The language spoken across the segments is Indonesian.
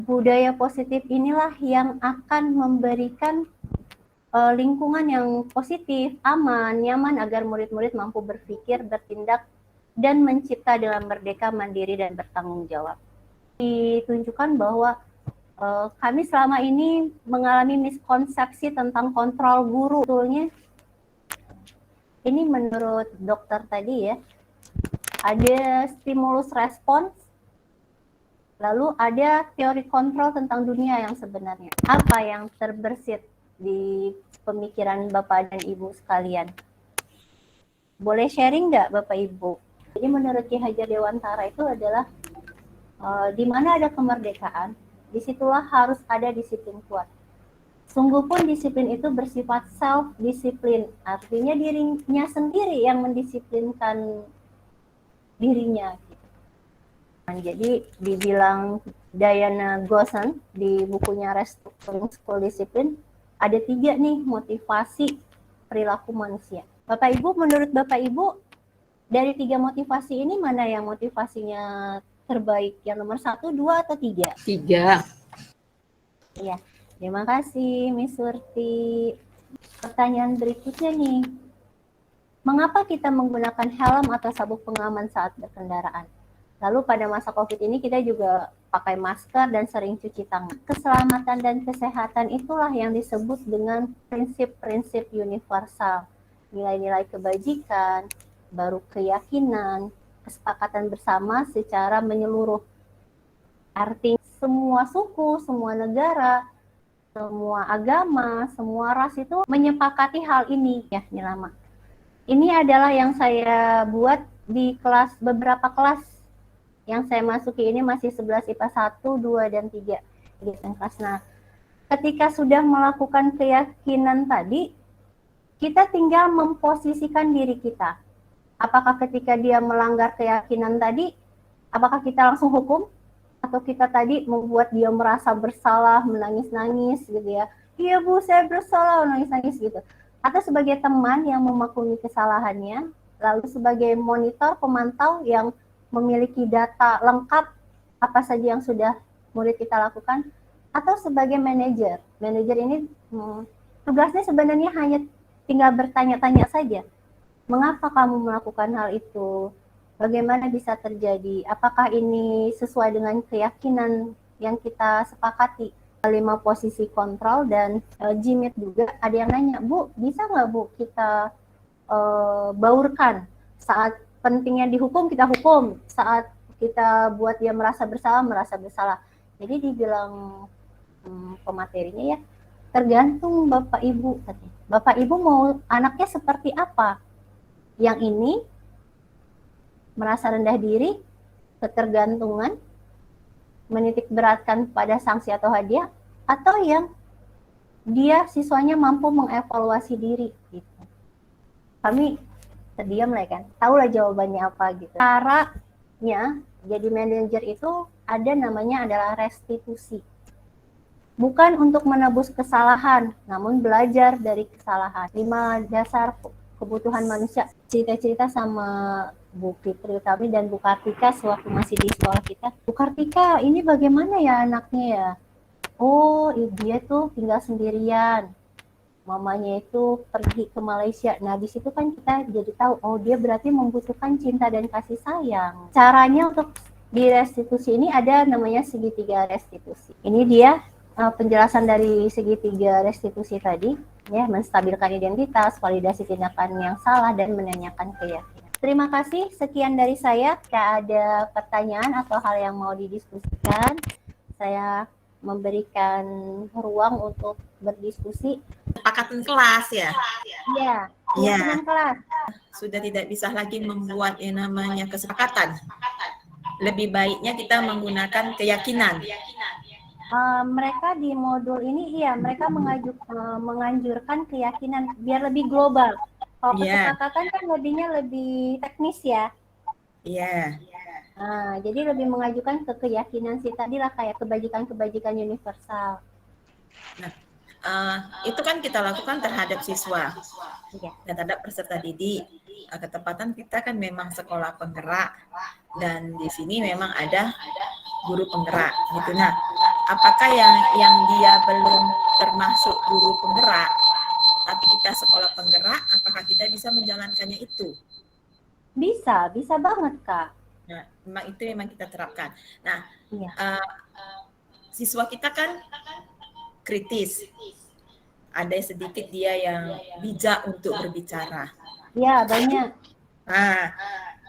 Budaya positif inilah yang akan memberikan lingkungan yang positif, aman, nyaman agar murid-murid mampu berpikir, bertindak, dan mencipta dengan merdeka, mandiri, dan bertanggung jawab. Ditunjukkan bahwa kami selama ini mengalami miskonsepsi tentang kontrol guru. Sebetulnya ini menurut dokter tadi ya, ada stimulus respons, lalu ada teori kontrol tentang dunia yang sebenarnya. Apa yang terbersit di pemikiran Bapak dan Ibu sekalian? Boleh sharing nggak Bapak Ibu? Jadi menurut Ki Hajar Dewantara itu adalah di mana ada kemerdekaan, disitulah harus ada disiplin kuat. Sungguh pun disiplin itu bersifat self-disiplin, artinya dirinya sendiri yang mendisiplinkan dirinya. Jadi dibilang Diana Gossen di bukunya Restructuring School Discipline, ada 3 nih motivasi perilaku manusia. Bapak Ibu, menurut Bapak Ibu, dari 3 motivasi ini mana yang motivasinya terbaik? Yang nomor 1, 2, atau 3? 3. Iya, terima kasih Miss Surti. Pertanyaan berikutnya nih, mengapa kita menggunakan helm atau sabuk pengaman saat berkendaraan? Lalu pada masa COVID ini kita juga pakai masker dan sering cuci tangan. Keselamatan dan kesehatan itulah yang disebut dengan prinsip-prinsip universal. Nilai-nilai kebajikan, baru keyakinan, kesepakatan bersama secara menyeluruh. Artinya semua suku, semua negara, semua agama, semua ras itu menyepakati hal ini ya, Nilama. Ini adalah yang saya buat di kelas, beberapa kelas yang saya masuki ini masih 11 IPA 1, 2, dan 3. Nah, ketika sudah melakukan keyakinan tadi, kita tinggal memposisikan diri kita. Apakah ketika dia melanggar keyakinan tadi, apakah kita langsung hukum? Atau kita tadi membuat dia merasa bersalah, menangis-nangis gitu ya. Iya Bu, saya bersalah, nangis-nangis gitu. Atau sebagai teman yang memaklumi kesalahannya, lalu sebagai monitor, pemantau yang memiliki data lengkap apa saja yang sudah murid kita lakukan, atau sebagai manajer. Manajer ini tugasnya sebenarnya hanya tinggal bertanya-tanya saja. Mengapa kamu melakukan hal itu? Bagaimana bisa terjadi? Apakah ini sesuai dengan keyakinan yang kita sepakati? 5 posisi kontrol dan Jimit juga ada yang nanya, Bu, bisa nggak Bu kita baurkan saat pentingnya dihukum kita hukum, saat kita buat dia merasa bersalah. Jadi dibilang pematerinya ya, tergantung Bapak Ibu. Bapak Ibu mau anaknya seperti apa? Yang ini merasa rendah diri, ketergantungan, menitik beratkan pada sanksi atau hadiah, atau yang dia siswanya mampu mengevaluasi diri gitu. Kami terdiam lah kan, tahu lah jawabannya apa gitu. Caranya jadi manajer itu ada namanya adalah restitusi. Bukan untuk menebus kesalahan, namun belajar dari kesalahan. 5 dasar kebutuhan manusia. Cerita-cerita sama Bu Fitri Utami dan Bu Kartika sewaktu masih di sekolah kita. Bu Kartika, ini bagaimana ya anaknya ya? Oh, dia tuh tinggal sendirian. Mamanya itu pergi ke Malaysia. Nah, di situ kan kita jadi tahu, oh dia berarti membutuhkan cinta dan kasih sayang. Caranya untuk di restitusi ini ada namanya segitiga restitusi. Ini dia penjelasan dari segitiga restitusi tadi, ya, menstabilkan identitas, validasi tindakan yang salah, dan menanyakan keyakinan. Terima kasih, sekian dari saya. Jika ada pertanyaan atau hal yang mau didiskusikan, saya memberikan ruang untuk berdiskusi. Kesepakatan kelas ya? Iya, keyakinan kelas. Sudah tidak bisa lagi membuat yang namanya kesepakatan. Lebih baiknya kita menggunakan keyakinan. Mereka di modul ini mereka menganjurkan keyakinan biar lebih global. Kalau kesepakatan kan lebih teknis ya. Iya. Jadi lebih mengajukan ke keyakinan sih tadi lah, kayak kebajikan universal. Nah, itu kan kita lakukan terhadap siswa dan terhadap peserta didik. Ketepatan kita kan memang sekolah penggerak dan di sini memang ada guru penggerak gitu. Nah, apakah yang dia belum termasuk guru penggerak, tapi kita sekolah penggerak, apakah kita bisa menjalankannya itu? Bisa banget, Kak. Nah, memang itu memang kita terapkan. Nah, Iya. Siswa kita kan kritis. Ada sedikit dia yang bijak untuk berbicara. Iya, banyak. Nah,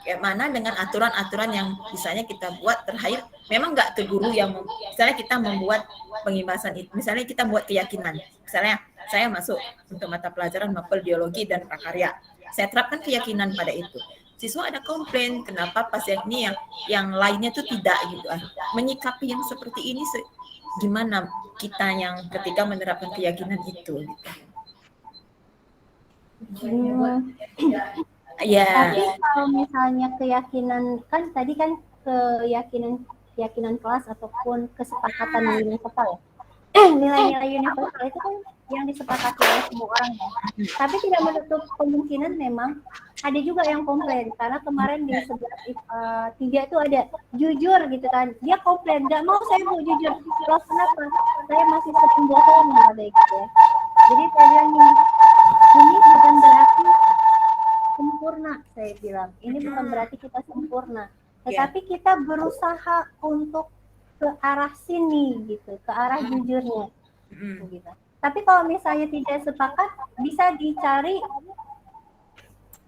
kayak mana dengan aturan-aturan yang misalnya kita buat terakhir, memang nggak ke guru yang, misalnya kita membuat pengimbasan itu, misalnya kita buat keyakinan, misalnya saya masuk untuk mata pelajaran mapel biologi dan prakarya, saya terapkan keyakinan pada itu. Siswa ada komplain, kenapa pasien ini yang lainnya tuh tidak gitu. Menyikapi yang seperti ini gimana kita yang ketika menerapkan keyakinan itu gitu. Ya. Tapi kalau misalnya keyakinan, kan tadi kan keyakinan kelas ataupun kesepakatan universal ya. Nilai-nilai universal itu kan yang disepakati oleh semua orang ya. Tapi tidak menutup kemungkinan memang ada juga yang komplain, karena kemarin di 11 3 itu ada jujur gitu kan, dia komplain, nggak mau saya mau jujur, terus kenapa saya masih sering bohong gitu ya. Jadi saya bilang ini bukan berarti sempurna, saya bilang ini bukan berarti kita sempurna, tetapi kita berusaha untuk ke arah sini gitu, ke arah jujurnya gitu. Tapi kalau misalnya tidak sepakat, bisa dicari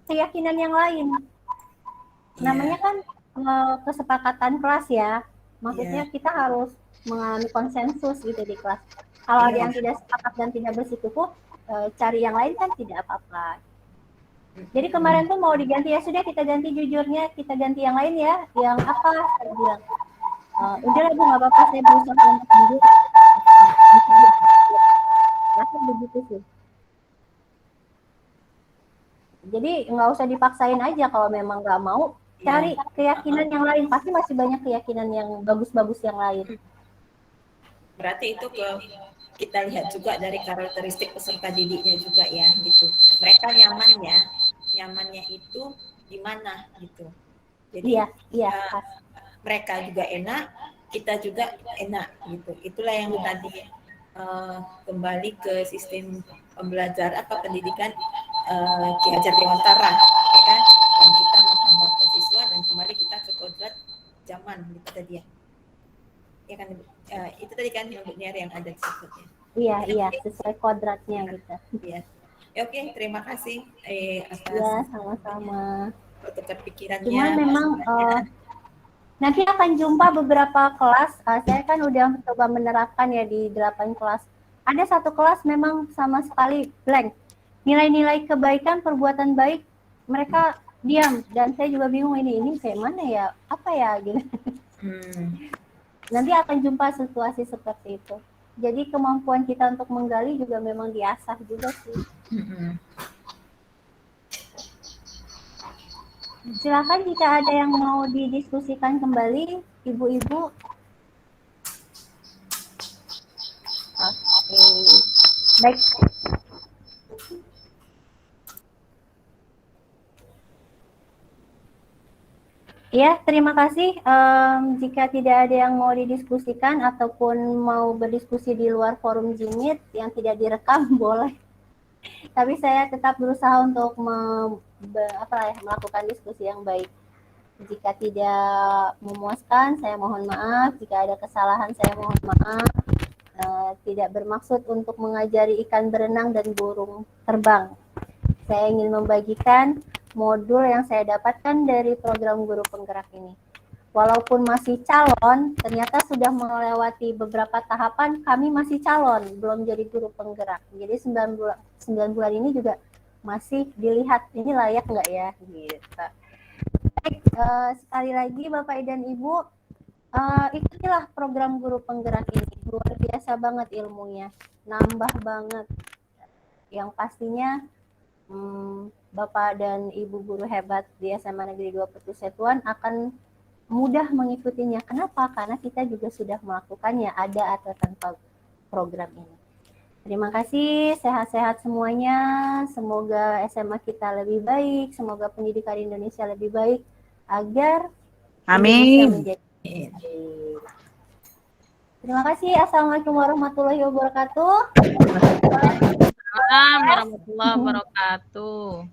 keyakinan yang lain. Namanya kan kesepakatan kelas ya, maksudnya kita harus mengalami konsensus gitu di kelas. Kalau ada yang tidak sepakat dan tidak bersikukuh, cari yang lain kan tidak apa-apa. Jadi kemarin tuh mau diganti, ya sudah kita ganti jujurnya, kita ganti yang lain ya, yang apa, saya bilang udahlah Bu, nggak apa-apa, saya berusaha untuk jujur. Rasa begitu sih. Jadi nggak usah dipaksain aja, kalau memang nggak mau, cari keyakinan yang lain, pasti masih banyak keyakinan yang bagus-bagus yang lain. Berarti itu kita lihat juga dari karakteristik peserta didiknya juga ya gitu. Mereka nyamannya itu di mana gitu. Jadi mereka juga enak, kita juga enak gitu. Itulah yang tadi kembali ke sistem pembelajaran pendidikan Ki Hajar Dewantara, ya kan? Yang kita menghambat ke siswa dan kembali kita ke kodrat zaman gitu tadi ya. Ya kan, itu tadi kan yang ada di sebutnya. Iya, sesuai kodratnya gitu. Iya. Ya, oke, terima kasih atas. Ya, sama-sama. Bertukar pikirannya. Cuman memang nanti akan jumpa beberapa kelas. Saya kan udah coba menerapkan ya di 8 kelas. Ada satu kelas memang sama sekali blank. Nilai-nilai kebaikan, perbuatan baik, mereka diam. Dan saya juga bingung ini kayak mana ya, apa ya gitu. Nanti akan jumpa situasi seperti itu. Jadi kemampuan kita untuk menggali juga memang diasah juga sih. Silakan jika ada yang mau didiskusikan kembali, ibu-ibu. Oke, baik. Ya, terima kasih. Jika tidak ada yang mau didiskusikan ataupun mau berdiskusi di luar forum Jimit yang tidak direkam, boleh. Tapi saya tetap berusaha untuk melakukan diskusi yang baik. Jika tidak memuaskan, saya mohon maaf. Jika ada kesalahan, saya mohon maaf. Tidak bermaksud untuk mengajari ikan berenang dan burung terbang. Saya ingin membagikan modul yang saya dapatkan dari program guru penggerak ini. Walaupun masih calon, ternyata sudah melewati beberapa tahapan, kami masih calon, belum jadi guru penggerak. Jadi 9 bulan ini juga masih dilihat, ini layak nggak ya? Gitu. Baik, sekali lagi Bapak dan Ibu, ikutilah program guru penggerak ini. Luar biasa banget ilmunya, nambah banget. Yang pastinya Bapak dan Ibu guru hebat di SMA Negeri 2 Petusetuan akan mudah mengikutinya. Kenapa? Karena kita juga sudah melakukannya, ada atau tanpa program ini. Terima kasih, sehat-sehat semuanya. Semoga SMA kita lebih baik, semoga pendidikan Indonesia lebih baik, agar Indonesia menjadi baik. Terima kasih. Assalamualaikum warahmatullahi wabarakatuh. Waalaikumsalam warahmatullahi wabarakatuh.